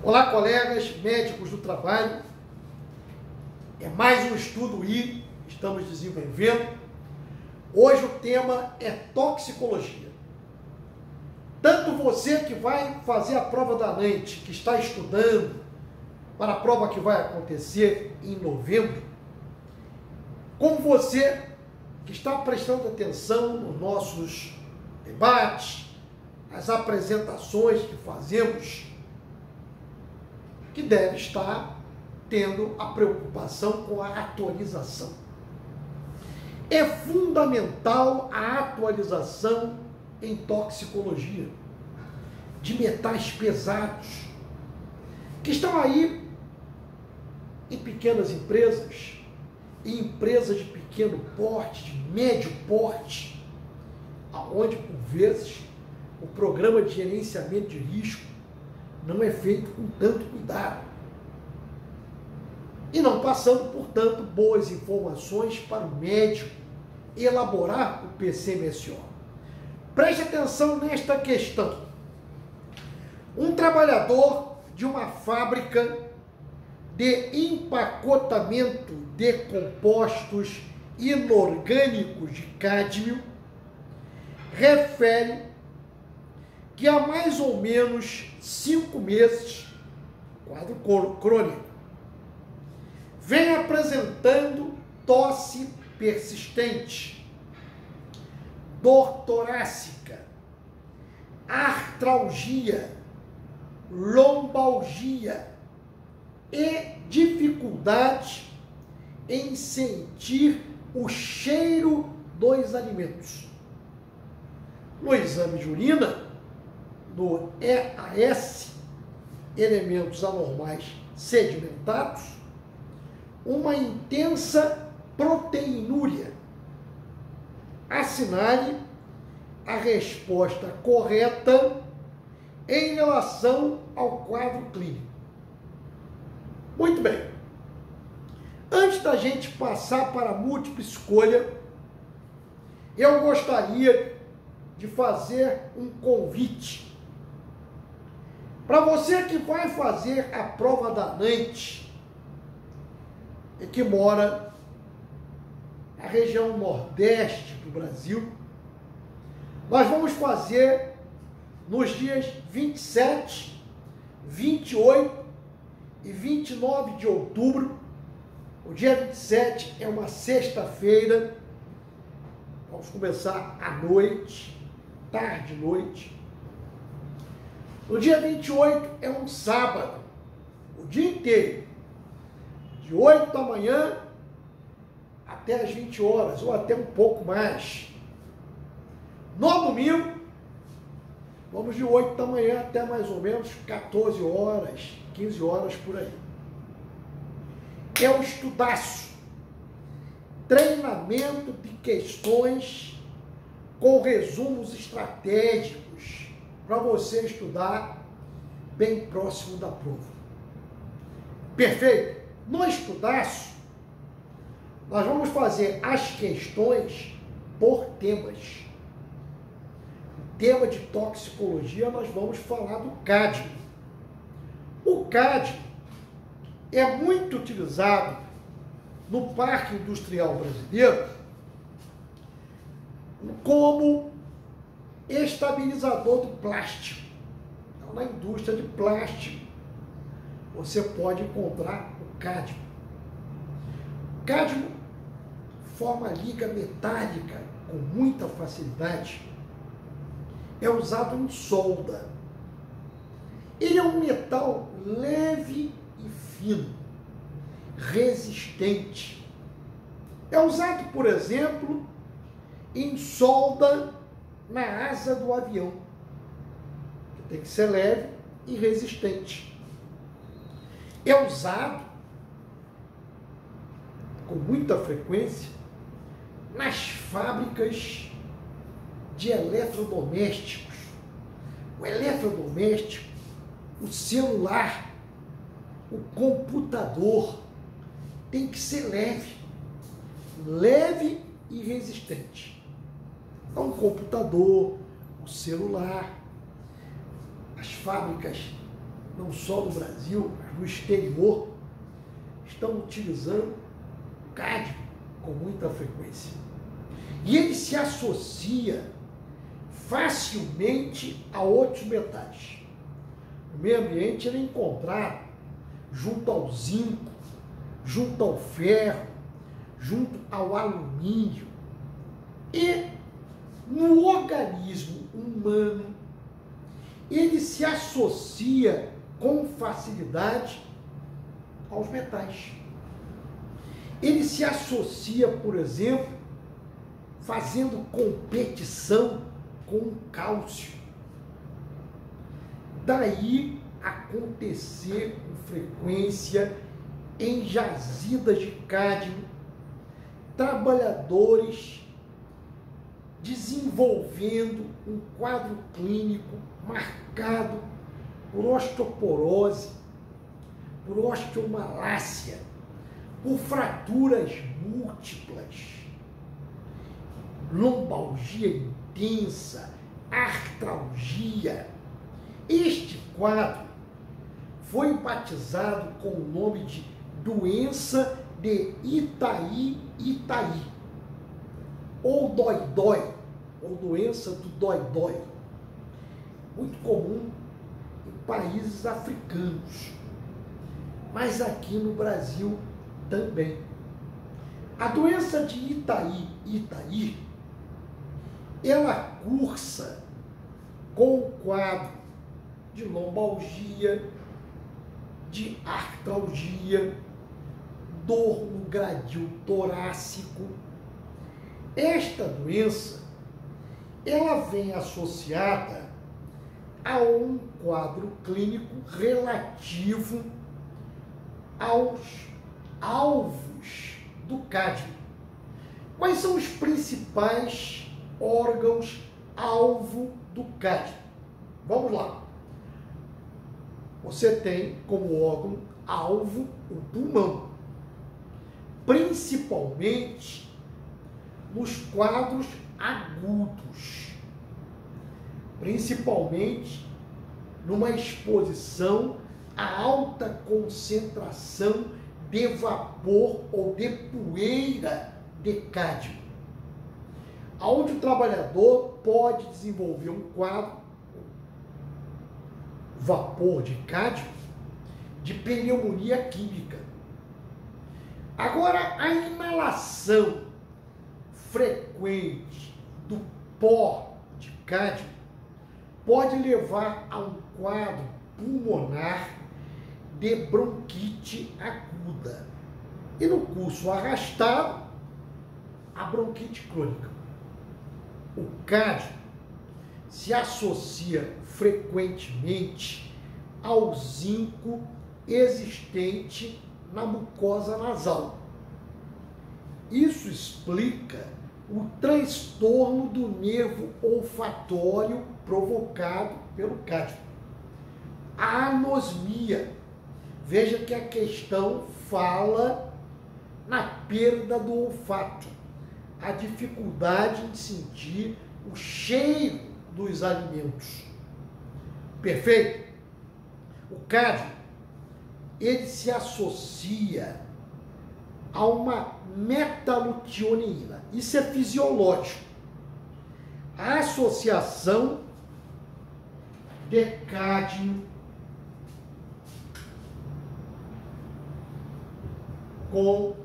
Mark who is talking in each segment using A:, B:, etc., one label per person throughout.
A: Olá, colegas médicos do trabalho. É mais um estudo I que estamos desenvolvendo. Hoje o tema é toxicologia. Tanto você que vai fazer a prova da ANANT, que está estudando para a prova que vai acontecer em novembro, como você que está prestando atenção nos nossos debates, as apresentações que fazemos, que deve estar tendo a preocupação com a atualização. É fundamental a atualização em toxicologia de metais pesados, que estão aí em pequenas empresas, em empresas de pequeno porte, de médio porte, aonde, por vezes, o programa de gerenciamento de risco não é feito com tanto cuidado. E não passando, portanto, boas informações para o médico elaborar o PCMSO. Preste atenção nesta questão. Um trabalhador de uma fábrica de empacotamento de compostos inorgânicos de cádmio refere que há mais ou menos 5 meses, quadro crônico, vem apresentando tosse persistente, dor torácica, artralgia, lombalgia e dificuldade em sentir o cheiro dos alimentos. No exame de urina, no EAS, elementos anormais sedimentados, uma intensa proteinúria assinale a resposta correta em relação ao quadro clínico. Muito bem. Antes da gente passar para a múltipla escolha, eu gostaria de fazer um convite para você que vai fazer a prova da ANANT e que mora na região nordeste do Brasil. Nós vamos fazer nos dias 27, 28 e 29 de outubro. O dia 27 é uma sexta-feira. Vamos começar à noite, tarde e noite. No dia 28 é um sábado, o dia inteiro, de 8 da manhã até as 20 horas, ou até um pouco mais. No domingo, vamos de 8 da manhã até mais ou menos 14 horas, 15 horas por aí. É um estudaço, treinamento de questões com resumos estratégicos, para você estudar bem próximo da prova. Perfeito? No estudaço, nós vamos fazer as questões por temas. No tema de toxicologia, nós vamos falar do cádmio. O cádmio é muito utilizado no Parque Industrial Brasileiro como estabilizador do plástico. Então, na indústria de plástico, você pode encontrar o cádmio. O cádmio forma liga metálica com muita facilidade. É usado em solda. Ele é um metal leve e fino, resistente. É usado, por exemplo, em solda na asa do avião, que tem que ser leve e resistente. É usado com muita frequência nas fábricas de eletrodomésticos. O eletrodoméstico, o celular, o computador tem que ser leve e resistente. Então, o computador, o celular, as fábricas não só no Brasil, mas no exterior, estão utilizando cádmio com muita frequência. E ele se associa facilmente a outros metais. No meio ambiente ele é encontrado junto ao zinco, junto ao ferro, junto ao alumínio. E no organismo humano ele se associa com facilidade aos metais. Ele se associa, por exemplo, fazendo competição com o cálcio. Daí acontecer com frequência em jazidas de cádmio, trabalhadores desenvolvendo um quadro clínico marcado por osteoporose, por osteomalácia, por fraturas múltiplas, lombalgia intensa, artralgia. Este quadro foi batizado com o nome de doença de Itaí-Itaí, ou dói-dói, ou doença do dói-dói, muito comum em países africanos, mas aqui no Brasil também. A doença de Itaí-Itaí, ela cursa com o quadro de lombalgia, de artralgia, dor no gradil torácico. Esta doença, ela vem associada a um quadro clínico relativo aos alvos do cádmio. Quais são os principais órgãos alvo do cádmio? Vamos lá. Você tem como órgão alvo o pulmão, principalmente nos quadros agudos, principalmente numa exposição a alta concentração de vapor ou de poeira de cádmio, onde o trabalhador pode desenvolver um quadro, vapor de cádmio, de pneumonia química. Agora, a inalação frequente do pó de cádmio pode levar a um quadro pulmonar de bronquite aguda. E no curso arrastado, a bronquite crônica. O cádmio se associa frequentemente ao zinco existente na mucosa nasal. Isso explica o transtorno do nervo olfatório provocado pelo cádmio. A anosmia. Veja que a questão fala na perda do olfato, a dificuldade de sentir o cheiro dos alimentos. Perfeito? O cádmio, ele se associa a uma metalutionina. Isso é fisiológico. A associação de cádmio com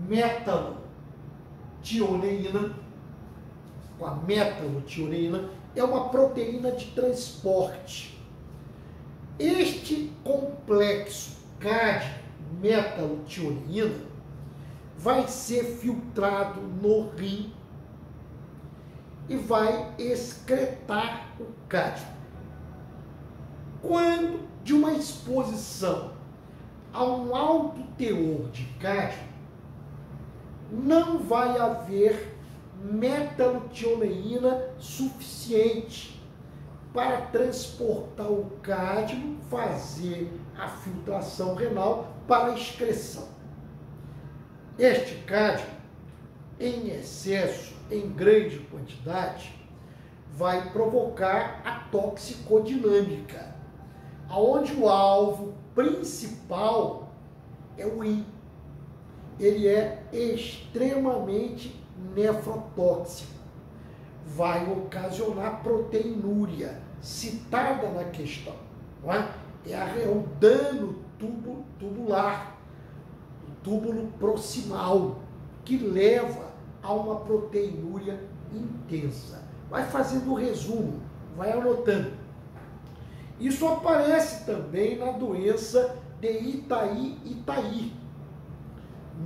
A: metalutionina, com a metalutionina, é uma proteína de transporte. Este complexo cádmio-metalutionina vai ser filtrado no rim e vai excretar o cádmio. Quando de uma exposição a um alto teor de cádmio, não vai haver metalutionina suficiente para transportar o cádmio, fazer a filtração renal para a excreção. Este cádmio, em excesso, em grande quantidade, vai provocar a toxicodinâmica. onde o alvo principal é o rim. Ele é extremamente nefrotóxico. Vai ocasionar proteinúria, citada na questão. Não é? É o dano tubular, o túbulo proximal, que leva a uma proteinúria intensa. Vai fazendo o resumo, vai anotando. Isso aparece também na doença de Itaí.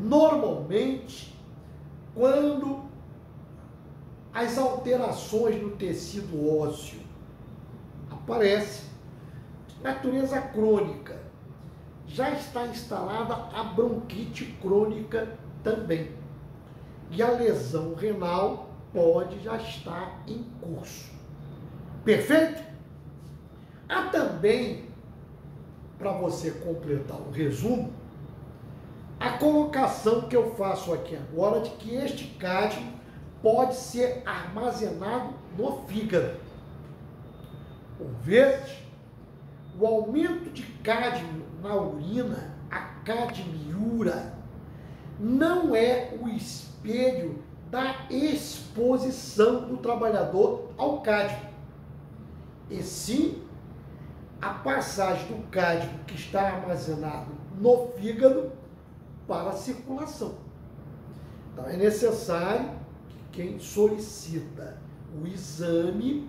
A: Normalmente, quando as alterações no tecido ósseo aparecem, natureza crônica, já está instalada a bronquite crônica também. E a lesão renal pode já estar em curso. Perfeito? Há também, para você completar o resumo, a colocação que eu faço aqui agora de que este cádmio pode ser armazenado no fígado. Por vezes, o aumento de cádmio na urina, a cadmiúria, não é o espelho da exposição do trabalhador ao cádmio, e sim a passagem do cádmio que está armazenado no fígado para a circulação. Então é necessário que quem solicita o exame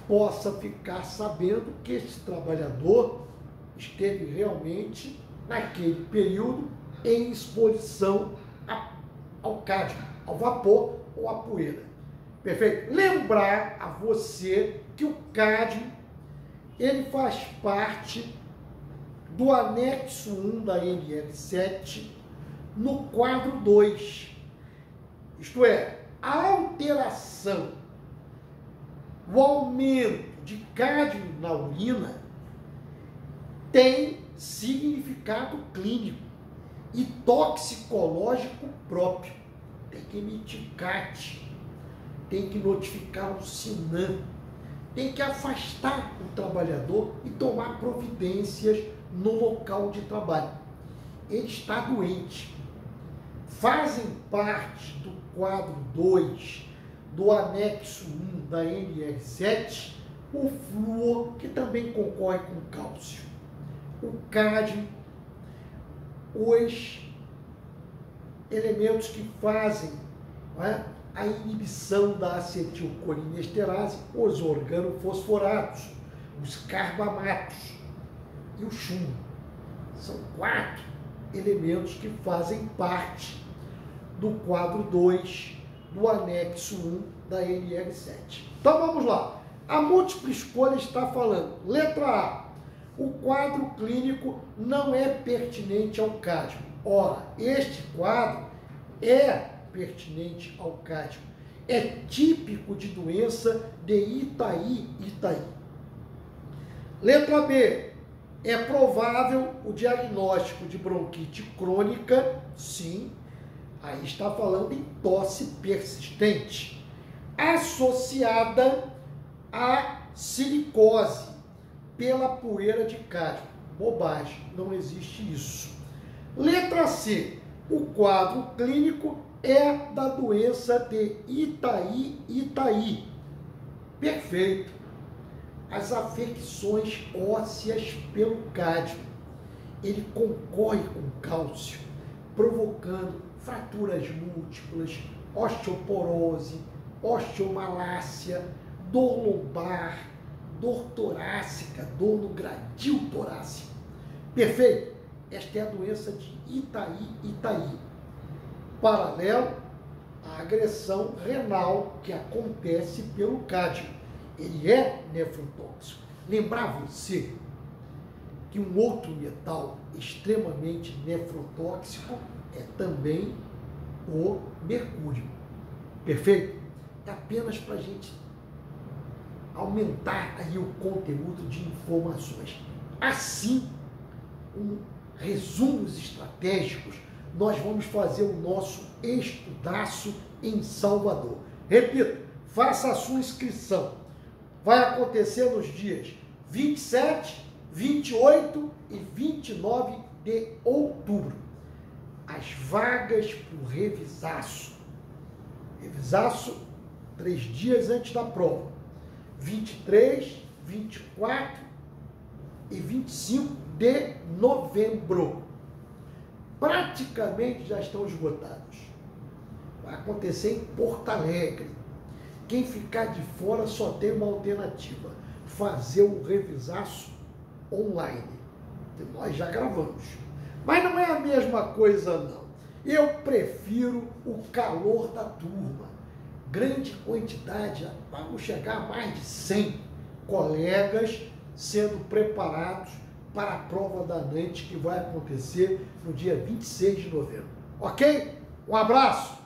A: possa ficar sabendo que esse trabalhador esteve realmente naquele período em exposição ao cádmio, ao vapor ou à poeira. Perfeito? Lembrar a você que o cádmio ele faz parte do anexo 1 da NR7 no quadro 2. Isto é, a alteração, o aumento de cádmio na urina tem significado clínico e toxicológico próprio. Tem que emitir CAT, tem que notificar o SINAM, tem que afastar o trabalhador e tomar providências no local de trabalho. Ele está doente. Fazem parte do quadro 2 do anexo 1 da NR7 o flúor, que também concorre com o cálcio, o cádmio, os elementos que fazem, não é, a inibição da acetilcolinesterase, os organofosforatos, os carbamatos e o chumbo. São 4 elementos que fazem parte do quadro 2 do anexo 1 da NR7. Então vamos lá. A múltipla escolha está falando. Letra A. O quadro clínico não é pertinente ao cádmio. Ora, este quadro é pertinente ao cádmio. É típico de doença de Itaí. Letra B. É provável o diagnóstico de bronquite crônica? Sim. Aí está falando em tosse persistente, associada à silicose pela poeira de cádmio. Bobagem, não existe isso. Letra C. O quadro clínico é da doença de Itaí. Perfeito. As afecções ósseas pelo cádmio. Ele concorre com o cálcio, provocando fraturas múltiplas, osteoporose, osteomalácia, dor lombar, dor torácica, dor no gradil torácico. Perfeito? Esta é a doença de Itaí. Paralelo à agressão renal que acontece pelo cádmio. Ele é nefrotóxico. Lembrar você que um outro metal extremamente nefrotóxico é também o mercúrio. Perfeito? É apenas para a gente aumentar aí o conteúdo de informações. Assim, resumos estratégicos, nós vamos fazer o nosso estudaço em Salvador. Repito, faça a sua inscrição. Vai acontecer nos dias 27 28 e 29 de outubro. As vagas para o revisaço. Revisaço 3 dias antes da prova. 23, 24 e 25 de novembro. Praticamente já estão esgotados. Vai acontecer em Porto Alegre. Quem ficar de fora só tem uma alternativa: fazer o revisaço online. Que nós já gravamos. Mas não é a mesma coisa, não. Eu prefiro o calor da turma. Grande quantidade, vamos chegar a mais de 100 colegas sendo preparados para a prova da ANANT, que vai acontecer no dia 26 de novembro. Ok? Um abraço!